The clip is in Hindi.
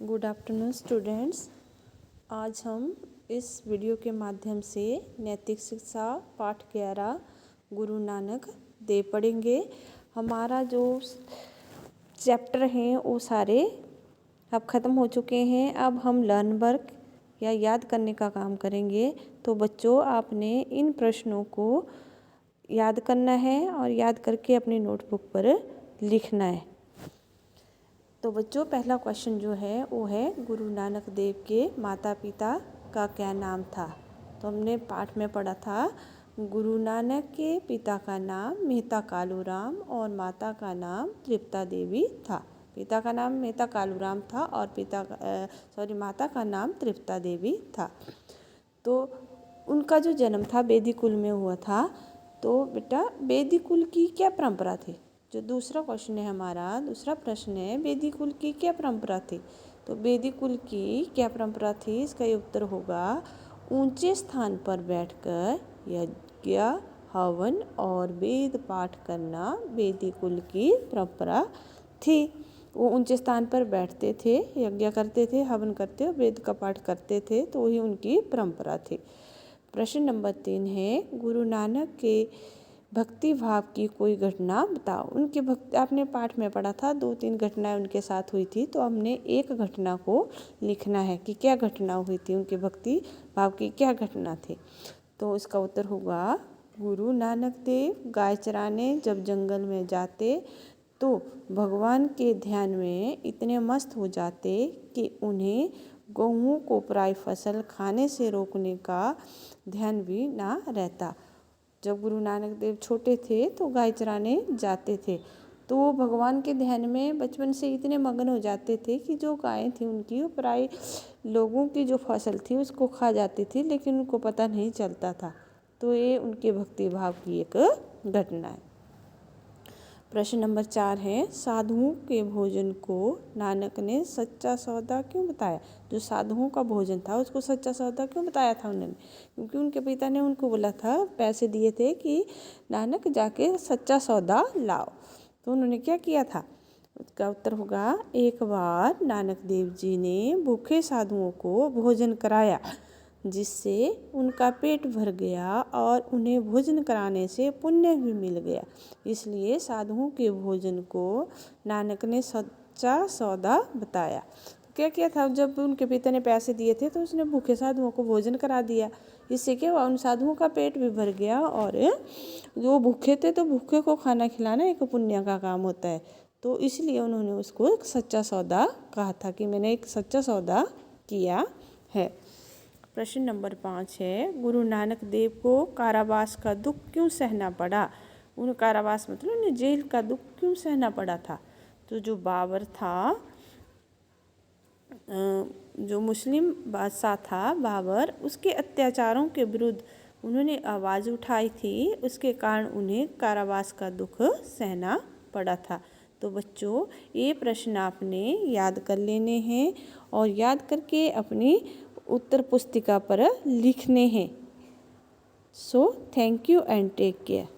Good afternoon students. आज हम इस वीडियो के माध्यम से नैतिक शिक्षा पाठ 11 गुरु नानक देव पढ़ेंगे। हमारा जो चैप्टर हैं वो सारे अब ख़त्म हो चुके हैं। अब हम लर्न वर्क या याद करने का काम करेंगे। तो बच्चों, आपने इन प्रश्नों को याद करना है और याद करके अपनी नोटबुक पर लिखना है। तो बच्चों, पहला क्वेश्चन जो है वो है गुरु नानक देव के माता पिता का क्या नाम था। तो हमने पाठ में पढ़ा था गुरु नानक के पिता का नाम मेहता कालूराम और माता का नाम तृप्ता देवी था। पिता का नाम मेहता कालूराम था और माता का नाम तृप्ता देवी था। तो उनका जो जन्म था बेदी कुल में हुआ था। तो बेटा, बेदी कुल की क्या परंपरा थी? जो दूसरा क्वेश्चन है हमारा, दूसरा प्रश्न है वेदिक कुल की क्या परंपरा थी। तो वेदिक कुल की क्या परंपरा थी, इसका ये उत्तर होगा ऊंचे स्थान पर बैठकर यज्ञ हवन और वेद पाठ करना वेदिक कुल की परंपरा थी। वो ऊंचे स्थान पर बैठते थे, यज्ञ करते थे, हवन करते और वेद का पाठ करते थे, तो वही उनकी परंपरा थी। प्रश्न नंबर 3 है गुरु नानक के भक्ति भाव की कोई घटना बताओ। उनके भक्ति, आपने पाठ में पढ़ा था 2-3 घटनाएं उनके साथ हुई थी। तो हमने एक घटना को लिखना है कि क्या घटना हुई थी, उनके भक्ति भाव की क्या घटना थी। तो इसका उत्तर होगा गुरु नानक देव गाय चराने जब जंगल में जाते तो भगवान के ध्यान में इतने मस्त हो जाते कि उन्हें गेहूँ को पराई फसल खाने से रोकने का ध्यान भी ना रहता। जब गुरु नानक देव छोटे थे तो गाय चराने जाते थे, तो वो भगवान के ध्यान में बचपन से इतने मगन हो जाते थे कि जो गायें थी उनकी वो पराई लोगों की जो फसल थी उसको खा जाती थी, लेकिन उनको पता नहीं चलता था। तो ये उनके भक्ति भाव की एक घटना है। प्रश्न नंबर 4 है साधुओं के भोजन को नानक ने सच्चा सौदा क्यों बताया। जो साधुओं का भोजन था उसको सच्चा सौदा क्यों बताया था उन्होंने? क्योंकि उनके पिता ने उनको बोला था, पैसे दिए थे कि नानक जाके सच्चा सौदा लाओ। तो उन्होंने क्या किया था? उसका उत्तर होगा एक बार नानक देव जी ने भूखे साधुओं को भोजन कराया, जिससे उनका पेट भर गया और उन्हें भोजन कराने से पुण्य भी मिल गया। इसलिए साधुओं के भोजन को नानक ने सच्चा सौदा बताया। तो क्या किया था, जब उनके पिता ने पैसे दिए थे तो उसने भूखे साधुओं को भोजन करा दिया। इससे क्या हुआ, उन साधुओं का पेट भी भर गया और जो भूखे थे तो भूखे को खाना खिलाना एक पुण्य का काम होता है। तो इसलिए उन्होंने उसको एक सच्चा सौदा कहा था कि मैंने एक सच्चा सौदा किया है। प्रश्न नंबर 5 है गुरु नानक देव को कारावास का दुख क्यों सहना पड़ा। उन कारावास मतलब उन्हें जेल का दुख क्यों सहना पड़ा था। तो जो बाबर था, जो मुस्लिम बादशाह था बाबर, उसके अत्याचारों के विरुद्ध उन्होंने आवाज़ उठाई थी, उसके कारण उन्हें कारावास का दुख सहना पड़ा था। तो बच्चों, ये प्रश्न आपने याद कर लेने हैं और याद करके अपनी उत्तर पुस्तिका पर लिखने हैं। So thank you and take care.